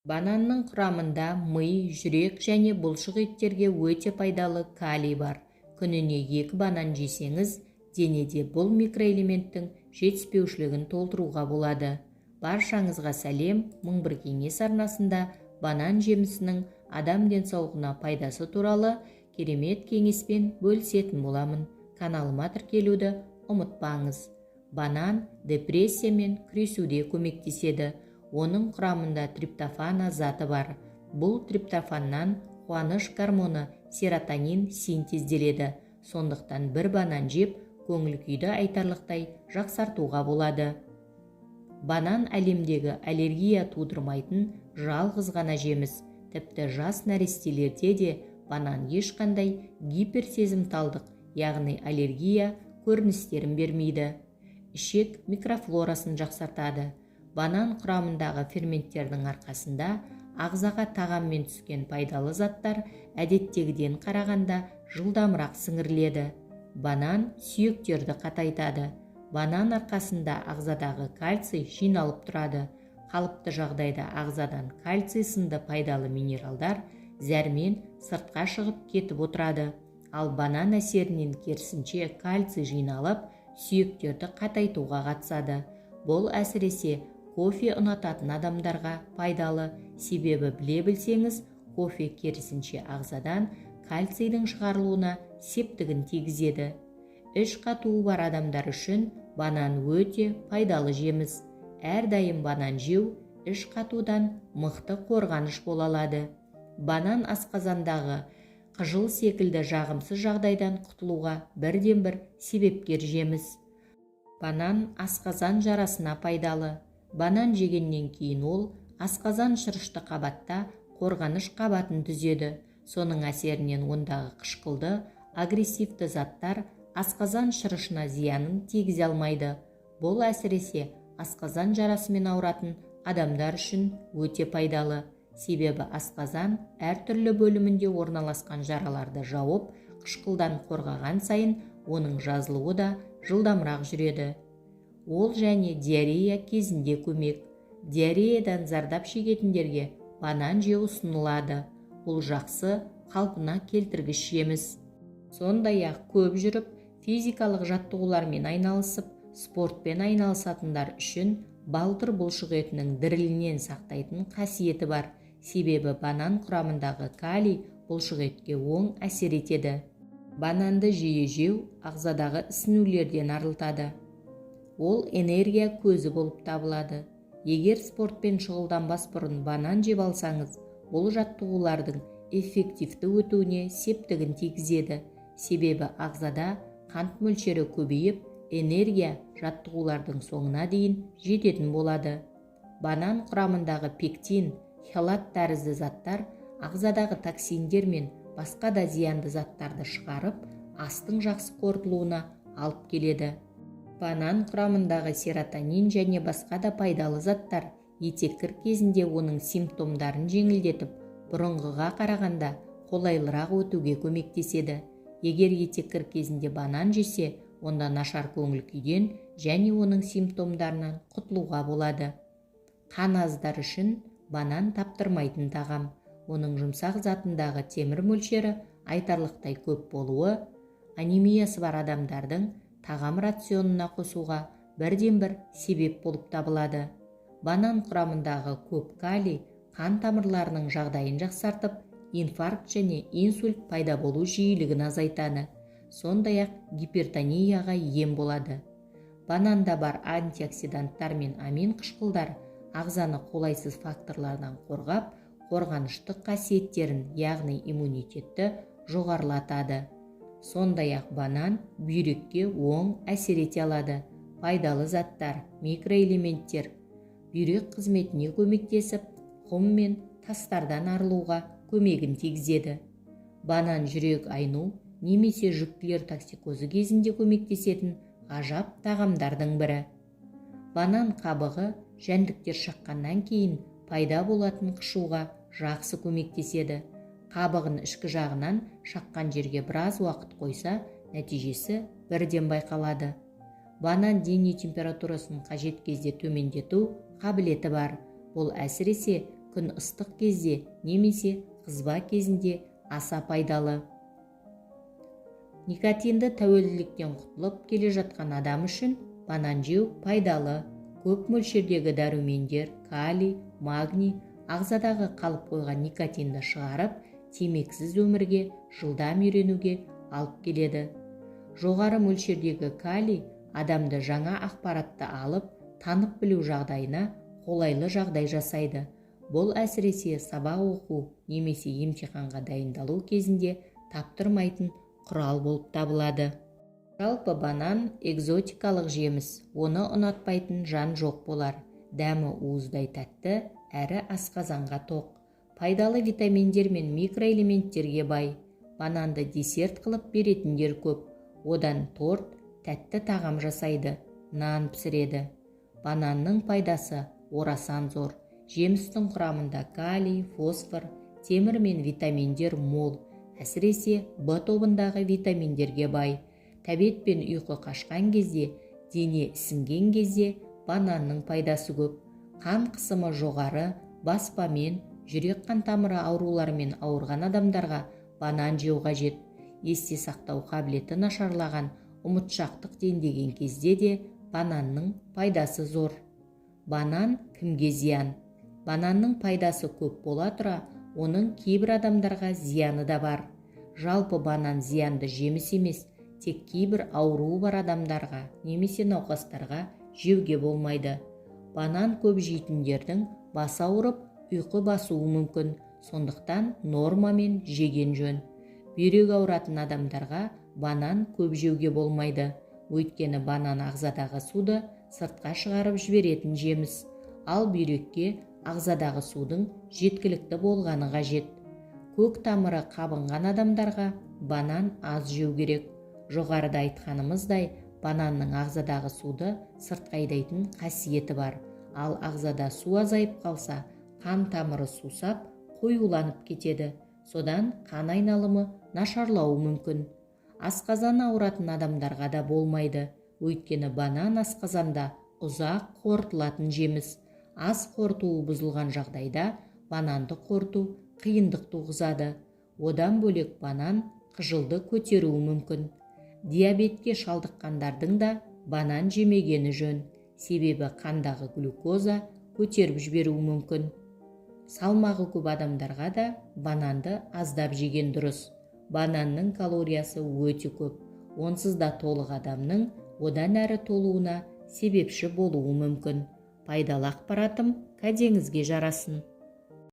Бананның құрамында ми, жүрек және бұлшық еттерге өте пайдалы калий бар. Күніне 2 банан жесеңіз, денеде бұл микроэлементтің жетіспеушілігін толтыруға болады. Баршаңызға сәлем, 1001 кеңес арнасында банан жемісінің адам денсаулығына пайдасы туралы керемет кеңеспен бөлісетін боламын. Каналыма тіркелуді ұмытпаңыз. Банан депрессиямен күресуде көмектеседі. Оның құрамында триптофан заты бар. Бұл триптофаннан қуаныш гормоны серотонин синтезделеді. Сондықтан бір банан жеп, көңіл-күйді айтарлықтай жақсартуға болады. Банан әлемдегі аллергия тудырмайтын жалғыз ғана жеміс. Тіпті жас нәрестелерде де банан ешқандай гиперсезімталдық, яғни аллергия көріністерін бермейді. Ішек микрофлорасын жақсартады. Банан құрамындағы ферменттердің арқасында ағзаға тағаммен түскен пайдалы заттар әдеттегіден қарағанда жылдамырақ сіңіріледі. Банан сүйектерді қатайтады. Банан арқасында ағзадағы кальций жиналып тұрады. Қалыпты жағдайда ағзадан кальций сынды пайдалы минералдар зәрмен сыртқа шығып кетіп отырады. Ал банан әсерінен керісінше кальций жиналып, сүйектерді қатайтуға қатысады. Бұл әсіресе кофе ұнататын адамдарға пайдалы, себебі біле білсеңіз, кофе керісінше ағзадан кальцийдің шығарылуына септігін тигізеді. Іш қатуы бар адамдар үшін банан өте пайдалы жеміс. Әрдайым банан жеу іш қатудан мықты қорғаныш бола алады. Банан асқазандағы қыжыл секілді жағымсыз жағдайдан құтылуға бірден-бір себепкер жеміс. Банан асқазан жарасына пайдалы. Банан жегеннен кейін ол асқазан шырышты қабатта қорғаныш қабатын түзеді. Соның әсерінен ондағы қышқылды, агрессивті заттар асқазан шырышына зиянын тигізе алмайды. Бұл әсіресе асқазан жарасымен ауыратын адамдар үшін өте пайдалы. Себебі асқазан әртүрлі бөлімінде орналасқан жараларды жауып, қышқылдан қорғаған сайын оның жазылуы да жылдамырақ жүреді. Ол және диарея кезінде көмек. Диареядан зардап шегетіндерге банан жеу ұсынылады. Бұл жақсы қалпына келтіргіш жеміс. Сондай-ақ көп жүріп, физикалық жаттығулармен айналысып, спортпен айналысатындар үшін балтыр бұлшық етінің дірілінен сақтайтын қасиеті бар. Себебі банан құрамындағы калий бұлшық етке оң әсер етеді. Бананды жиі жеу ағзадағы ісінулерден арылтады. Ол энергия көзі болып табылады. Егер спортпен шұғылданбас бұрын банан жеп алсаңыз, бұл жаттығулардың эффективті өтуіне септігін тигізеді. Себебі ағзада қант мөлшері көбейіп, энергия жаттығулардың соңына дейін жететін болады. Банан құрамындағы пектин, хелат тәрізді заттар ағзадағы токсиндер мен басқа да зиянды заттарды шығарып, астың жақсы қорытылуына алып келеді. Банан құрамындағы серотонин және басқа да пайдалы заттар етеккір кезінде оның симптомдарын жеңілдетіп, бұрынғыға қарағанда қолайлырақ өтуге көмектеседі. Егер етеккір кезінде банан жесе, онда нашар көңіл күйден және оның симптомдарынан құтылуға болады. Қан аздар үшін банан таптырмайтын тағам. Оның жұмсақ затындағы темір мөлшері айтарлықтай көп болуы, анемиясы бар адамдардың тағам рационына қосуға бірден-бір себеп болып табылады. Банан құрамындағы көп калий қан тамырларының жағдайын жақсартып, инфаркт және инсульт пайда болу жиілігін азайтады. Сондай-ақ гипертонияға ем болады. Бананда бар антиоксиданттар мен амин қышқылдар ағзаны қолайсыз факторлардан қорғап, қорғаныштық қасиеттерін, яғни иммунитетті жоғарылатады. Сондай-ақ банан бүйрекке оң әсер ете алады. Пайдалы заттар, микроэлементтер бүйрек қызметіне көмектесіп, құм мен тастардан арылуға көмегін тигізеді. Банан жүрек айну немесе жүктілер токсикозы кезінде көмектесетін ғажап тағамдардың бірі. Банан қабығы жәндіктер шаққаннан кейін пайда болатын қышуға жақсы көмектеседі. Қабығын ішкі жағынан шаққан жерге біраз уақыт қойса, нәтижесі бірден байқалады. Банан дене температурасын қажет кезде төмендету қабілеті бар. Бұл әсіресе күн ыстық кезде немесе қызба кезінде аса пайдалы. Никотинді тәуелділіктен құтылып келе жатқан адам үшін банан жеу пайдалы. Көп мөлшердегі дәрумендер, калий, магний ағзадағы қалып қойған никотинді шығарып, темексіз өмірге жылдам үйренуге алып келеді. Жоғары мөлшердегі калий адамды жаңа ақпаратты алып, танып білу жағдайына қолайлы жағдай жасайды. Бұл әсіресе сабақ оқу немесе емтиханға дайындалу кезінде таптырмайтын құрал болып табылады. Жалпы банан экзотикалық жеміс, оны ұнатпайтын жан жоқ болар. Дәмі уыздай тәтті, әрі асқазанға тоқ. Пайдалы витаминдер мен микроэлементтерге бай. Бананды десерт қылып беретіндер көп. Одан торт, тәтті тағам жасайды, нан пісіреді. Бананның пайдасы орасан зор. Жемістің құрамында калий, фосфор, темір мен витаминдер мол. Әсіресе В тобындағы витаминдерге бай. Тәбет пен ұйқы қашқан кезде, дене ісінген кезде бананның пайдасы көп. Қан қысымы жоғары, баспамен, жүрек қан тамыры ауруларымен ауырған адамдарға банан жеу қажет. Есте сақтау қабілеті нашарлаған, ұмытшақтық дендеген кезде де бананның пайдасы зор. Банан кімге зиян? Бананның пайдасы көп бола тұра, оның кейбір адамдарға зияны да бар. Жалпы банан зиянды жеміс емес, тек кейбір ауруы бар адамдарға немесе науқастарға жеуге болмайды. Банан көп жейтіндердің басы ауырып, ұйқы басуы мүмкін, сондықтан нормамен жеген жөн. Бүйрек ауыратын адамдарға банан көп жеуге болмайды, өйткені банан ағзадағы суды сыртқа шығарып жіберетін жеміс, ал бүйрекке ағзадағы судың жеткілікті болғаны қажет. Көк тамыры қабынған адамдарға банан аз жеу керек. Жоғарыда айтқанымыздай, бананның ағзадағы суды сыртқа айдайтын қасиеті бар. Ал ағзада су азайып қалса, қан тамыры сусап, қоюланып кетеді. Содан қан айналымы нашарлауы мүмкін. Асқазаны ауыратын адамдарға да болмайды, өйткені банан асқазанда ұзақ қорытылатын жеміс. Ас қорытуы бұзылған жағдайда бананды қорыту қиындық туғызады. Одан бөлек банан қыжылды көтеруі мүмкін. Диабетке шалдыққандардың да банан жемегені жөн, себебі қандағы глюкоза көтеріп жіберуі мүмкін. Салмағы көп адамдарға да бананды аздап жеген дұрыс. Бананның калориясы өте көп, онсыз да толық адамның одан әрі толуына себепші болуы мүмкін. Пайдалы ақпаратым кәдеңізге жарасын.